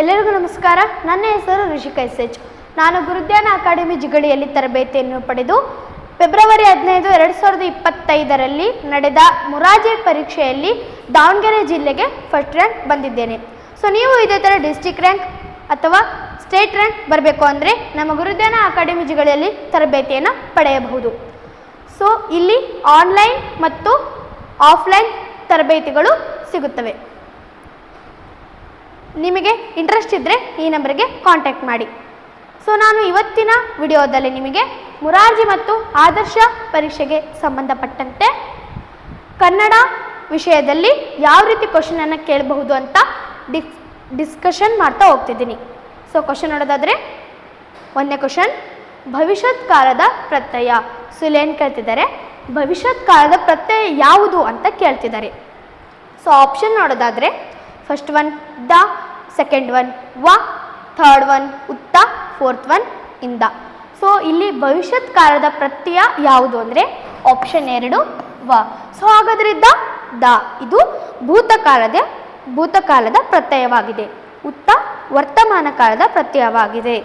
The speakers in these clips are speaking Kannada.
ಎಲ್ಲರಿಗೂ ನಮಸ್ಕಾರ. ನನ್ನ ಹೆಸರು ರಿಷಿಕಾ ಎಸ್. ನಾನು ಗುರುಧ್ಯಾನ ಅಕಾಡೆಮಿ ಜಿಗಳಿಯಲ್ಲಿ ತರಬೇತಿಯನ್ನು ಪಡೆದು ಫೆಬ್ರವರಿ 15, 2025ರಲ್ಲಿ ನಡೆದ ಮೊರಾರ್ಜಿ ಪರೀಕ್ಷೆಯಲ್ಲಿ ದಾವಣಗೆರೆ ಜಿಲ್ಲೆಗೆ ಫಸ್ಟ್ ರ್ಯಾಂಕ್ ಬಂದಿದ್ದೇನೆ. ಸೊ ನೀವು ಇದೇ ಥರ ಡಿಸ್ಟ್ರಿಕ್ಟ್ ರ್ಯಾಂಕ್ ಅಥವಾ ಸ್ಟೇಟ್ ರ್ಯಾಂಕ್ ಬರಬೇಕು ಅಂದರೆ ನಮ್ಮ ಗುರುಧ್ಯಾನ ಅಕಾಡೆಮಿ ಜಿಗಳಿಯಲ್ಲಿ ತರಬೇತಿಯನ್ನು ಪಡೆಯಬಹುದು. ಸೊ ಇಲ್ಲಿ ಆನ್ಲೈನ್ ಮತ್ತು ಆಫ್ಲೈನ್ ತರಬೇತಿಗಳು ಸಿಗುತ್ತವೆ. ನಿಮಗೆ ಇಂಟ್ರೆಸ್ಟ್ ಇದ್ದರೆ ಈ ನಂಬರ್ಗೆ ಕಾಂಟ್ಯಾಕ್ಟ್ ಮಾಡಿ. ಸೊ ನಾನು ಇವತ್ತಿನ ವಿಡಿಯೋದಲ್ಲಿ ನಿಮಗೆ ಮೊರಾರ್ಜಿ ಮತ್ತು ಆದರ್ಶ ಪರೀಕ್ಷೆಗೆ ಸಂಬಂಧಪಟ್ಟಂತೆ ಕನ್ನಡ ವಿಷಯದಲ್ಲಿ ಯಾವ ರೀತಿ ಕ್ವಶನನ್ನು ಕೇಳಬಹುದು ಅಂತ ಡಿಸ್ಕಷನ್ ಮಾಡ್ತಾ ಹೋಗ್ತಿದ್ದೀನಿ. ಸೊ ಕ್ವಶನ್ ನೋಡೋದಾದರೆ, ಒಂದನೇ ಕ್ವಶನ್, ಭವಿಷ್ಯತ್ ಕಾಲದ ಪ್ರತ್ಯಯ. ಸೊ ಇಲ್ಲಿ ಏನು ಕೇಳ್ತಿದ್ದಾರೆ, ಭವಿಷ್ಯತ್ ಕಾಲದ ಪ್ರತ್ಯಯ ಯಾವುದು ಅಂತ ಕೇಳ್ತಿದ್ದಾರೆ. ಸೊ ಆಪ್ಷನ್ ನೋಡೋದಾದರೆ, first one the, second one ವ, ಥರ್ಡ್ ಒನ್ ಉತ್ತ, ಫೋರ್ತ್ ಒನ್ ಇಂದ. ಸೊ ಇಲ್ಲಿ ಭವಿಷ್ಯತ್ ಕಾಲದ ಪ್ರತ್ಯಯ ಯಾವುದು ಅಂದರೆ ಆಪ್ಷನ್ 2 ವ. ಸೊ ಹಾಗಾದರೆ ದ ಇದು ಭೂತಕಾಲದ ಪ್ರತ್ಯಯವಾಗಿದೆ. ಉತ್ತ ವರ್ತಮಾನ ಕಾಲದ ಪ್ರತ್ಯಯವಾಗಿದೆ.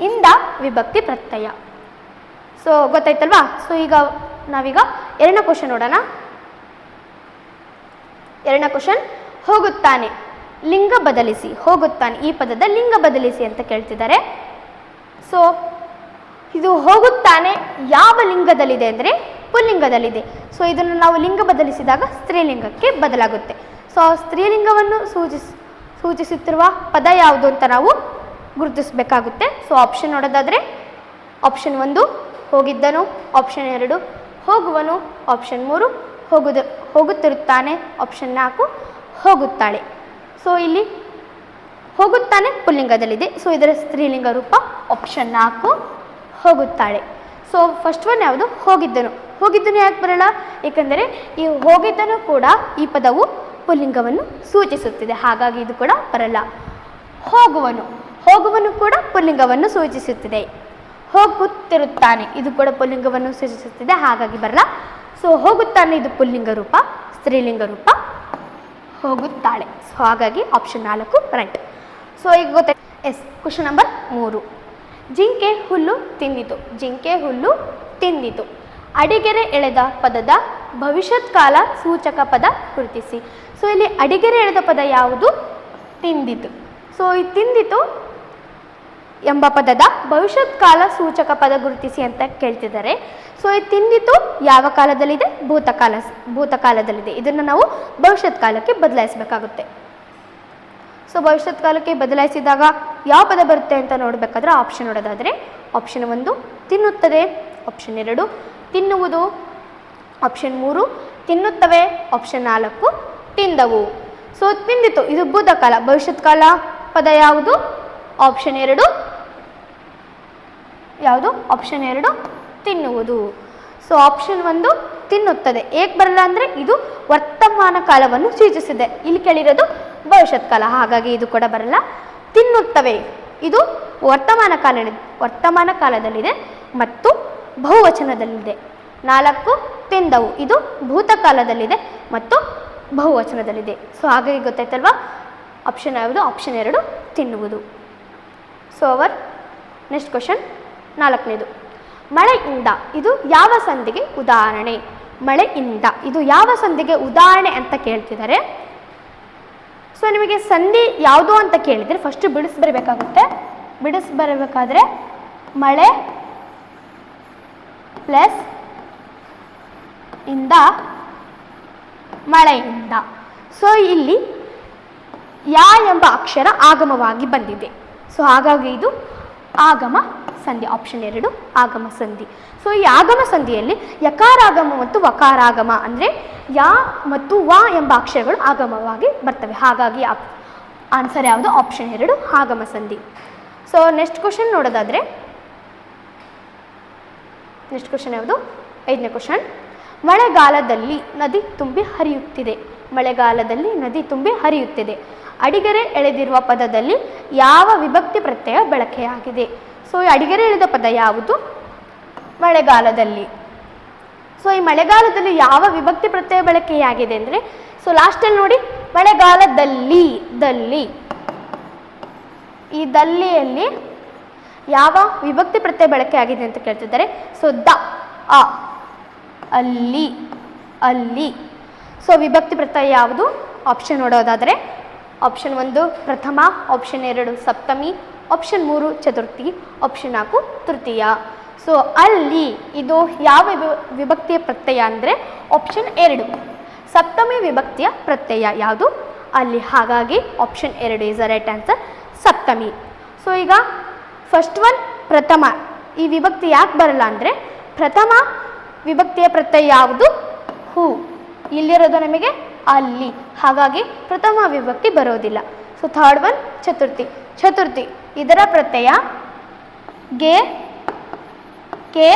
ಇಂದ ವಿಭಕ್ತಿ ಪ್ರತ್ಯಯ. ಸೊ ಗೊತ್ತಾಯ್ತಲ್ವಾ? ಸೊ ಈಗ ನಾವೀಗ ಎರಡನೇ ಕ್ವಶನ್ ನೋಡೋಣ. ಎರಡನೇ ಕ್ವಶನ್, ಹೋಗುತ್ತಾನೆ ಲಿಂಗ ಬದಲಿಸಿ. ಹೋಗುತ್ತಾನೆ ಈ ಪದದ ಲಿಂಗ ಬದಲಿಸಿ ಅಂತ ಕೇಳ್ತಿದ್ದಾರೆ. ಸೊ ಇದು ಹೋಗುತ್ತಾನೆ ಯಾವ ಲಿಂಗದಲ್ಲಿದೆ ಅಂದರೆ ಪುಲ್ಲಿಂಗದಲ್ಲಿದೆ. ಸೊ ಇದನ್ನು ನಾವು ಲಿಂಗ ಬದಲಿಸಿದಾಗ ಸ್ತ್ರೀಲಿಂಗಕ್ಕೆ ಬದಲಾಗುತ್ತೆ. ಸೊ ಸ್ತ್ರೀಲಿಂಗವನ್ನು ಸೂಚಿಸುತ್ತಿರುವ ಪದ ಯಾವುದು ಅಂತ ನಾವು ಗುರುತಿಸಬೇಕಾಗುತ್ತೆ. ಸೊ ಆಪ್ಷನ್ ನೋಡೋದಾದರೆ, ಆಪ್ಷನ್ 1 ಹೋಗಿದ್ದನು, ಆಪ್ಷನ್ 2 ಹೋಗುವನು, ಆಪ್ಷನ್ 3 ಹೋಗುತ್ತಿರುತ್ತಾನೆ, ಆಪ್ಷನ್ 4 ಹೋಗುತ್ತಾಳೆ. ಸೊ ಇಲ್ಲಿ ಹೋಗುತ್ತಾನೆ ಪುಲ್ಲಿಂಗದಲ್ಲಿದೆ. ಸೊ ಇದರ ಸ್ತ್ರೀಲಿಂಗ ರೂಪ ಆಪ್ಷನ್ 4 ಹೋಗುತ್ತಾಳೆ. ಸೊ ಫಸ್ಟ್ ಒನ್ ಯಾವುದು, ಹೋಗಿದ್ದನು. ಹೋಗಿದ್ದನು ಯಾಕೆ ಬರಲ್ಲ? ಏಕೆಂದರೆ ಈ ಹೋಗಿದ್ದನು ಕೂಡ ಈ ಪದವು ಪುಲ್ಲಿಂಗವನ್ನು ಸೂಚಿಸುತ್ತಿದೆ, ಹಾಗಾಗಿ ಇದು ಕೂಡ ಬರಲ್ಲ. ಹೋಗುವನು ಕೂಡ ಪುಲ್ಲಿಂಗವನ್ನು ಸೂಚಿಸುತ್ತಿದೆ. ಹೋಗುತ್ತಿರುತ್ತಾನೆ ಇದು ಕೂಡ ಪುಲ್ಲಿಂಗವನ್ನು ಸೂಚಿಸುತ್ತಿದೆ, ಹಾಗಾಗಿ ಬರಲ್ಲ. ಸೊ ಹೋಗುತ್ತಾನೆ ಇದು ಪುಲ್ಲಿಂಗ ರೂಪ, ಸ್ತ್ರೀಲಿಂಗ ರೂಪ ಹೋಗುತ್ತಾಳೆ. ಸೊ ಹಾಗಾಗಿ ಆಪ್ಷನ್ 4 ರೈಟ್. ಸೊ ಈಗ ಗೊತ್ತಾಯ್ತು. ಕ್ವಶನ್ ನಂಬರ್ 3, ಜಿಂಕೆ ಹುಲ್ಲು ತಿಂದಿತು. ಜಿಂಕೆ ಹುಲ್ಲು ತಿಂದಿತು. ಅಡಿಗೆರೆ ಎಳೆದ ಪದದ ಭವಿಷ್ಯತ್ ಕಾಲ ಸೂಚಕ ಪದ ಗುರುತಿಸಿ. ಸೊ ಇಲ್ಲಿ ಅಡಿಗೆರೆ ಎಳೆದ ಪದ ಯಾವುದು? ತಿಂದಿತು. ಸೊ ಈ ತಿಂದಿತು ಎಂಬ ಪದದ ಭವಿಷ್ಯತ್ ಕಾಲ ಸೂಚಕ ಪದ ಗುರುತಿಸಿ ಅಂತ ಕೇಳ್ತಿದ್ದಾರೆ. ಸೊ ಈ ತಿಂದಿತು ಯಾವ ಕಾಲದಲ್ಲಿದೆ? ಭೂತಕಾಲದಲ್ಲಿದೆ. ಇದನ್ನು ನಾವು ಭವಿಷ್ಯತ್ ಕಾಲಕ್ಕೆ ಬದಲಾಯಿಸಬೇಕಾಗುತ್ತೆ. ಸೊ ಭವಿಷ್ಯತ್ ಕಾಲಕ್ಕೆ ಬದಲಾಯಿಸಿದಾಗ ಯಾವ ಪದ ಬರುತ್ತೆ ಅಂತ ನೋಡಬೇಕಾದ್ರೆ ಆಪ್ಷನ್ ನೋಡೋದಾದರೆ, ಆಪ್ಷನ್ 1 ತಿನ್ನುತ್ತದೆ, ಆಪ್ಷನ್ 2 ತಿನ್ನುವುದು, ಆಪ್ಷನ್ 3 ತಿನ್ನುತ್ತವೆ, ಆಪ್ಷನ್ 4 ತಿಂದವು. ಸೊ ತಿಂದಿತು ಇದು ಭೂತಕಾಲ. ಭವಿಷ್ಯತ್ ಕಾಲ ಪದ ಯಾವುದು? ಆಪ್ಷನ್ 2 ಯಾವುದು? ಆಪ್ಷನ್ 2 ತಿನ್ನುವುದು. ಸೊ ಆಪ್ಷನ್ 1 ತಿನ್ನುತ್ತದೆ ಏಕೆ ಬರಲ್ಲ ಅಂದರೆ ಇದು ವರ್ತಮಾನ ಕಾಲವನ್ನು ಸೂಚಿಸಿದೆ. ಇಲ್ಲಿ ಕೇಳಿರೋದು ಭವಿಷ್ಯತ್ ಕಾಲ, ಹಾಗಾಗಿ ಇದು ಕೂಡ ಬರಲ್ಲ. ತಿನ್ನುತ್ತವೆ ಇದು ವರ್ತಮಾನ ಕಾಲದಲ್ಲಿದೆ ಮತ್ತು ಬಹುವಚನದಲ್ಲಿದೆ. 4 ತಿಂದವು ಇದು ಭೂತಕಾಲದಲ್ಲಿದೆ ಮತ್ತು ಬಹುವಚನದಲ್ಲಿದೆ. ಸೊ ಹಾಗಾಗಿ ಗೊತ್ತಾಯ್ತಲ್ವಾ? ಆಪ್ಷನ್ ಯಾವುದು? ಆಪ್ಷನ್ 2 ತಿನ್ನುವುದು. ಸೊ ಅವರ್ ನೆಕ್ಸ್ಟ್ ಕ್ವಶನ್ 4ನೇದು, ಮಳೆಯಿಂದ ಇದು ಯಾವ ಸಂಧಿಗೆ ಉದಾಹರಣೆ? ಮಳೆಯಿಂದ ಇದು ಯಾವ ಸಂಧಿಗೆ ಉದಾಹರಣೆ ಅಂತ ಕೇಳ್ತಿದ್ದಾರೆ. ಸೊ ನಿಮಗೆ ಸಂಧಿ ಯಾವುದು ಅಂತ ಕೇಳಿದರೆ ಫಸ್ಟ್ ಬಿಡಿಸ್ಬರಬೇಕಾಗುತ್ತೆ. ಬಿಡಿಸ್ಬರಬೇಕಾದ್ರೆ ಮಳೆ ಪ್ಲಸ್ ಇಂದ, ಮಳೆಯಿಂದ. ಸೊ ಇಲ್ಲಿ ಯಾ ಎಂಬ ಅಕ್ಷರ ಆಗಮವಾಗಿ ಬಂದಿದೆ. ಸೊ ಹಾಗಾಗಿ ಇದು ಆಗಮ ಸಂಧಿ. ಆಪ್ಷನ್ 2 ಆಗಮ ಸಂಧಿ. ಸೊ ಈ ಆಗಮ ಸಂಧಿಯಲ್ಲಿ ಯಕಾರಾಗಮ ಮತ್ತು ವಕಾರಾಗಮ ಅಂದರೆ ಯಾ ಮತ್ತು ವ ಎಂಬ ಅಕ್ಷರಗಳು ಆಗಮವಾಗಿ ಬರ್ತವೆ, ಹಾಗಾಗಿ ಆನ್ಸರ್ ಯಾವುದು? ಆಪ್ಷನ್ 2 ಆಗಮ ಸಂಧಿ. ಸೊ ನೆಕ್ಸ್ಟ್ ಕ್ವಶನ್ ನೋಡೋದಾದರೆ, ನೆಕ್ಸ್ಟ್ ಕ್ವಶನ್ ಯಾವುದು? 5ನೇ ಕ್ವಶನ್, ಮಳೆಗಾಲದಲ್ಲಿ ನದಿ ತುಂಬಿ ಹರಿಯುತ್ತಿದೆ. ಮಳೆಗಾಲದಲ್ಲಿ ನದಿ ತುಂಬಿ ಹರಿಯುತ್ತಿದೆ. ಅಡಿಗೆರೆ ಎಳೆದಿರುವ ಪದದಲ್ಲಿ ಯಾವ ವಿಭಕ್ತಿ ಪ್ರತ್ಯಯ ಬಳಕೆಯಾಗಿದೆ? ಸೊ ಈ ಅಡಿಗೆರೆ ಎಳೆದ ಪದ ಯಾವುದು? ಮಳೆಗಾಲದಲ್ಲಿ. ಸೊ ಈ ಮಳೆಗಾಲದಲ್ಲಿ ಯಾವ ವಿಭಕ್ತಿ ಪ್ರತ್ಯಯ ಬಳಕೆಯಾಗಿದೆ ಅಂದರೆ, ಸೊ ಲಾಸ್ಟಲ್ಲಿ ನೋಡಿ ಮಳೆಗಾಲದಲ್ಲಿ ದಲ್ಲಿ ಈ ದಲ್ಲಿಯಲ್ಲಿ ಯಾವ ವಿಭಕ್ತಿ ಪ್ರತ್ಯಯ ಬಳಕೆ ಆಗಿದೆ ಅಂತ ಕೇಳ್ತಿದ್ದಾರೆ. ಸೊ ದ, ಅ, ಅಲ್ಲಿ, ಅಲ್ಲಿ. ಸೊ ವಿಭಕ್ತಿ ಪ್ರತ್ಯಯ ಯಾವುದು? ಆಪ್ಷನ್ ನೋಡೋದಾದರೆ ಆಪ್ಷನ್ 1 ಪ್ರಥಮ, ಆಪ್ಷನ್ 2 ಸಪ್ತಮಿ, ಆಪ್ಷನ್ 3 ಚತುರ್ಥಿ, ಆಪ್ಷನ್ 4 ತೃತೀಯ. ಸೊ ಅಲ್ಲಿ ಇದು ಯಾವ ವಿಭಕ್ತಿಯ ಪ್ರತ್ಯಯ ಅಂದರೆ ಆಪ್ಷನ್ 2 ಸಪ್ತಮಿ ವಿಭಕ್ತಿಯ ಪ್ರತ್ಯಯ ಯಾವುದು? ಅಲ್ಲಿ. ಹಾಗಾಗಿ option 2 is the right answer, Saptami. So ಈಗ ಫಸ್ಟ್ ಒನ್ ಪ್ರಥಮ. ಈ ವಿಭಕ್ತಿ ಯಾಕೆ ಬರಲ್ಲ ಅಂದರೆ ಪ್ರಥಮ ವಿಭಕ್ತಿಯ ಪ್ರತ್ಯಯ ಯಾವುದು? ಹೂ. ಇಲ್ಲಿರೋದು ನಮಗೆ ಅಲ್ಲಿ. ಹಾಗಾಗಿ ಪ್ರಥಮ ವಿಭಕ್ತಿ ಬರೋದಿಲ್ಲ. So third one Chaturthi. Chaturthi ಇದರ ಪ್ರತ್ಯಯ ಗೆ, ಕೆ,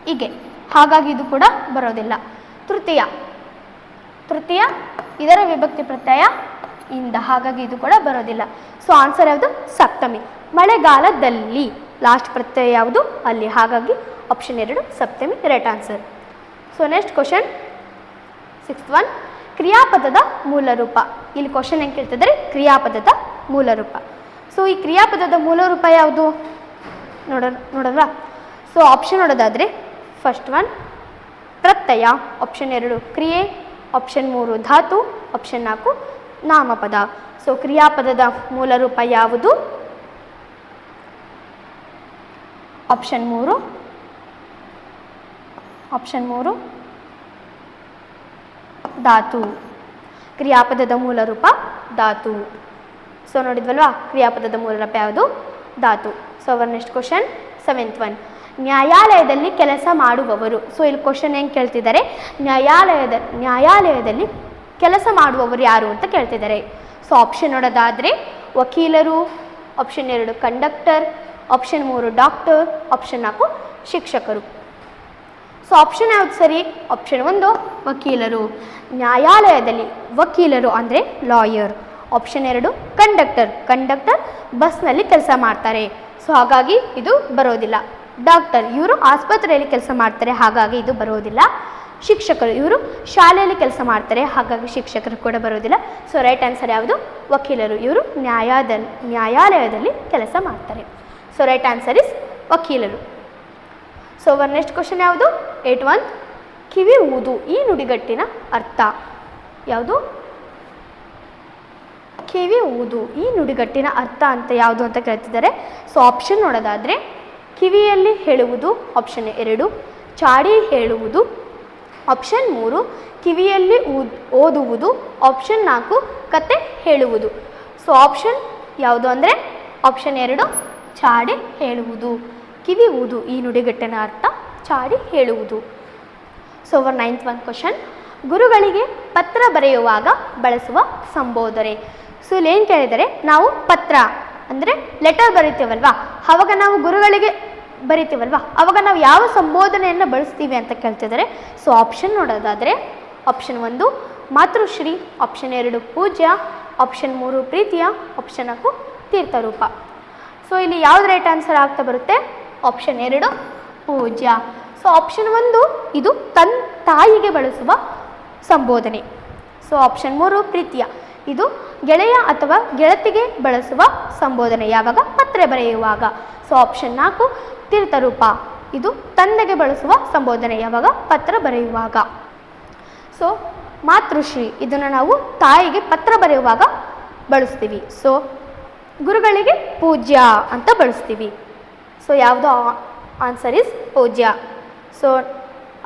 ಹೀಗೆ. ಹಾಗಾಗಿ ಇದು ಕೂಡ ಬರೋದಿಲ್ಲ. ತೃತೀಯ. ತೃತೀಯ ಇದರ ವಿಭಕ್ತಿ ಪ್ರತ್ಯಯ ಇಂದ. ಹಾಗಾಗಿ ಇದು ಕೂಡ ಬರೋದಿಲ್ಲ. ಸೊ ಆನ್ಸರ್ ಯಾವುದು? ಸಪ್ತಮಿ. ಮಳೆಗಾಲದಲ್ಲಿ ಲಾಸ್ಟ್ ಪ್ರತ್ಯಯ ಯಾವುದು? ಅಲ್ಲಿ. ಹಾಗಾಗಿ ಆಪ್ಷನ್ 2 ಸಪ್ತಮಿ right answer. So next question 6th one ಕ್ರಿಯಾಪದದ ಮೂಲ ರೂಪ. ಇಲ್ಲಿ ಕ್ವಶನ್ ಹೆಂಗೆ ಕೇಳ್ತಿದ್ದಾರೆ? ಕ್ರಿಯಾಪದದ ಮೂಲ ರೂಪ. ಸೊ ಈ ಕ್ರಿಯಾಪದದ ಮೂಲ ರೂಪ ಯಾವುದು ನೋಡಲ್ವಾ? ಸೊ ಆಪ್ಷನ್ ನೋಡೋದಾದರೆ ಫಸ್ಟ್ ಒನ್ ಪ್ರತ್ಯಯ, ಆಪ್ಷನ್ 2 ಕ್ರಿಯೆ, ಆಪ್ಷನ್ 3 ಧಾತು, ಆಪ್ಷನ್ 4 ನಾಮಪದ. ಸೊ ಕ್ರಿಯಾಪದದ ಮೂಲ ರೂಪ ಯಾವುದು? ಆಪ್ಷನ್ 3 ಧಾತು. ಕ್ರಿಯಾಪದದ ಮೂಲ ರೂಪ ಧಾತು. ಸೊ ನೋಡಿದ್ವಲ್ವಾ ಕ್ರಿಯಾಪದದ ಮೂಲ ರೂಪ ಯಾವುದು? ಧಾತು. So our next question 7th one ನ್ಯಾಯಾಲಯದಲ್ಲಿ ಕೆಲಸ ಮಾಡುವವರು. ಸೊ ಇಲ್ಲಿ ಕ್ವಶನ್ ಹೆಂಗೆ ಕೇಳ್ತಿದ್ದಾರೆ? ನ್ಯಾಯಾಲಯದಲ್ಲಿ ಕೆಲಸ ಮಾಡುವವರು ಯಾರು ಅಂತ ಕೇಳ್ತಿದ್ದಾರೆ. ಸೊ ಆಪ್ಷನ್ ನೋಡೋದಾದರೆ ವಕೀಲರು, option 2 conductor, option 3 doctor, option 4 ಶಿಕ್ಷಕರು. ಸೊ ಆಪ್ಷನ್ ಯಾವುದು ಸರಿ? ಆಪ್ಷನ್ 1 ವಕೀಲರು. ನ್ಯಾಯಾಲಯದಲ್ಲಿ ವಕೀಲರು ಅಂದರೆ ಲಾಯರ್. ಆಪ್ಷನ್ 2 ಕಂಡಕ್ಟರ್ ಬಸ್ನಲ್ಲಿ ಕೆಲಸ ಮಾಡ್ತಾರೆ. ಸೊ ಹಾಗಾಗಿ ಇದು ಬರೋದಿಲ್ಲ. ಡಾಕ್ಟರ್ ಇವರು ಆಸ್ಪತ್ರೆಯಲ್ಲಿ ಕೆಲಸ ಮಾಡ್ತಾರೆ. ಹಾಗಾಗಿ ಇದು ಬರೋದಿಲ್ಲ. ಶಿಕ್ಷಕರು ಇವರು ಶಾಲೆಯಲ್ಲಿ ಕೆಲಸ ಮಾಡ್ತಾರೆ. ಹಾಗಾಗಿ ಶಿಕ್ಷಕರು ಕೂಡ ಬರೋದಿಲ್ಲ. ಸೊ ರೈಟ್ ಆನ್ಸರ್ ಯಾವುದು? ವಕೀಲರು. ಇವರು ನ್ಯಾಯಾಲಯದಲ್ಲಿ ಕೆಲಸ ಮಾಡ್ತಾರೆ. ಸೊ ರೈಟ್ ಆನ್ಸರ್ ಇಸ್ ವಕೀಲರು. ಸೊ ಅವರ್ ನೆಕ್ಸ್ಟ್ ಕ್ವಶನ್ ಯಾವುದು? 8th ಒನ್ ಕಿವಿ ಊದು. ಈ ನುಡಿಗಟ್ಟಿನ ಅರ್ಥ ಯಾವುದು? ಕಿವಿ ಊದು ಈ ನುಡಿಗಟ್ಟಿನ ಅರ್ಥ ಅಂತ ಯಾವುದು ಅಂತ ಕೇಳ್ತಿದ್ದಾರೆ. ಸೊ ಆಪ್ಷನ್ ನೋಡೋದಾದರೆ ಕಿವಿಯಲ್ಲಿ ಹೇಳುವುದು, ಆಪ್ಷನ್ 2 ಚಾಡಿ ಹೇಳುವುದು, ಆಪ್ಷನ್ 3 ಕಿವಿಯಲ್ಲಿ ಓದುವುದು, ಆಪ್ಷನ್ 4 ಕತೆ ಹೇಳುವುದು. ಸೊ ಆಪ್ಷನ್ ಯಾವುದು ಅಂದರೆ ಆಪ್ಷನ್ 2 ಚಾಡಿ ಹೇಳುವುದು. ಕಿವಿ ಊದು ಈ ನುಡಿಗಟ್ಟಿನ ಅರ್ಥ ಚಾಡಿ ಹೇಳುವುದು. So our 9th one question ಗುರುಗಳಿಗೆ ಪತ್ರ ಬರೆಯುವಾಗ ಬಳಸುವ ಸಂಬೋಧನೆ. ಸೊ ಇಲ್ಲಿ ಏನು ಕೇಳಿದರೆ ನಾವು ಪತ್ರ ಅಂದರೆ ಲೆಟರ್ ಬರಿತೀವಲ್ವಾ, ಆವಾಗ ನಾವು ಗುರುಗಳಿಗೆ ಬರಿತೀವಲ್ವಾ, ಆವಾಗ ನಾವು ಯಾವ ಸಂಬೋಧನೆಯನ್ನು ಬಳಸ್ತೀವಿ ಅಂತ ಕೇಳ್ತಿದ್ದಾರೆ. ಸೊ ಆಪ್ಷನ್ ನೋಡೋದಾದರೆ ಆಪ್ಷನ್ 1 ಮಾತೃಶ್ರೀ, ಆಪ್ಷನ್ 2 ಪೂಜ್ಯ, ಆಪ್ಷನ್ 3 ಪ್ರೀತಿಯ, ಆಪ್ಷನ್ 4 ತೀರ್ಥರೂಪ. ಸೊ ಇಲ್ಲಿ ಯಾವ್ದು ರೈಟ್ ಆನ್ಸರ್ ಆಗ್ತಾ ಬರುತ್ತೆ? ಆಪ್ಷನ್ 2 ಪೂಜ್ಯ. ಸೊ ಆಪ್ಷನ್ 1 ಇದು ತಾಯಿಗೆ ಬಳಸುವ ಸಂಬೋಧನೆ. ಸೊ ಆಪ್ಷನ್ 3 ಪ್ರೀತಿಯ ಇದು ಗೆಳೆಯ ಅಥವಾ ಗೆಳತಿಗೆ ಬಳಸುವ ಸಂಬೋಧನೆ ಯಾವಾಗ? ಪತ್ರ ಬರೆಯುವಾಗ. ಸೊ ಆಪ್ಷನ್ 4 ತೀರ್ಥರೂಪ ಇದು ತಂದೆಗೆ ಬಳಸುವ ಸಂಬೋಧನೆ ಯಾವಾಗ? ಪತ್ರ ಬರೆಯುವಾಗ. ಸೊ ಮಾತೃಶ್ರೀ ಇದನ್ನು ನಾವು ತಾಯಿಗೆ ಪತ್ರ ಬರೆಯುವಾಗ ಬಳಸ್ತೀವಿ. ಸೊ ಗುರುಗಳಿಗೆ ಪೂಜ್ಯ ಅಂತ ಬಳಸ್ತೀವಿ. ಸೊ ಯಾವುದು ಆನ್ಸರ್ ಇಸ್ ಪೂಜ್ಯ. ಸೊ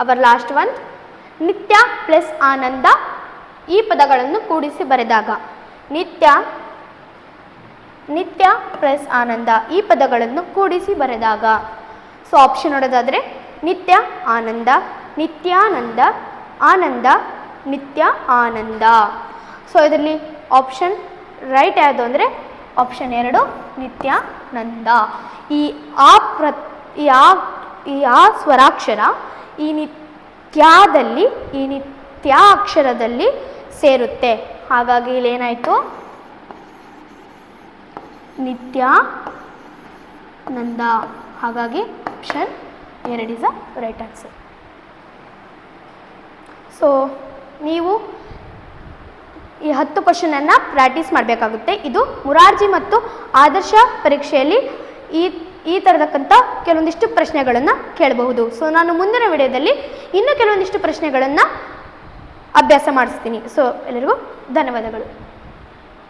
ಅವರ್ ಲಾಸ್ಟ್ ಒನ್ ನಿತ್ಯ ಪ್ಲಸ್ ಆನಂದ ಈ ಪದಗಳನ್ನು ಕೂಡಿಸಿ ಬರೆದಾಗ. ನಿತ್ಯ ಪ್ಲಸ್ ಆನಂದ ಈ ಪದಗಳನ್ನು ಕೂಡಿಸಿ ಬರೆದಾಗ. ಸೊ ಆಪ್ಷನ್ ನೋಡೋದಾದರೆ ನಿತ್ಯ ಆನಂದ, ನಿತ್ಯಾನಂದ, ಆನಂದ, ನಿತ್ಯ ಆನಂದ. ಸೊ ಇದರಲ್ಲಿ ಆಪ್ಷನ್ ರೈಟ್ ಯಾವುದು ಅಂದರೆ ಆಪ್ಷನ್ 2 ನಿತ್ಯಾನಂದ. ಈ ಆ ಸ್ವರಾಕ್ಷರ ಈ ನಿತ್ಯದಲ್ಲಿ ಈ ನಿತ್ಯ ಅಕ್ಷರದಲ್ಲಿ ಸೇರುತ್ತೆ. ಹಾಗಾಗಿ ಇಲ್ಲೇನಾಯಿತು? ನಿತ್ಯಾನಂದ. ಹಾಗಾಗಿ option 2 is a right answer. So ನೀವು ಈ 10 ಕ್ವಶನನ್ನು ಪ್ರಾಕ್ಟೀಸ್ ಮಾಡಬೇಕಾಗುತ್ತೆ. ಇದು ಮುರಾರ್ಜಿ ಮತ್ತು ಆದರ್ಶ ಪರೀಕ್ಷೆಯಲ್ಲಿ ಈ ಥರದಕ್ಕಂಥ ಕೆಲವೊಂದಿಷ್ಟು ಪ್ರಶ್ನೆಗಳನ್ನು ಕೇಳಬಹುದು. ಸೊ ನಾನು ಮುಂದಿನ ವಿಡಿಯೋದಲ್ಲಿ ಇನ್ನೂ ಕೆಲವೊಂದಿಷ್ಟು ಪ್ರಶ್ನೆಗಳನ್ನು ಅಭ್ಯಾಸ ಮಾಡಿಸ್ತೀನಿ. ಸೊ ಎಲ್ಲರಿಗೂ ಧನ್ಯವಾದಗಳು.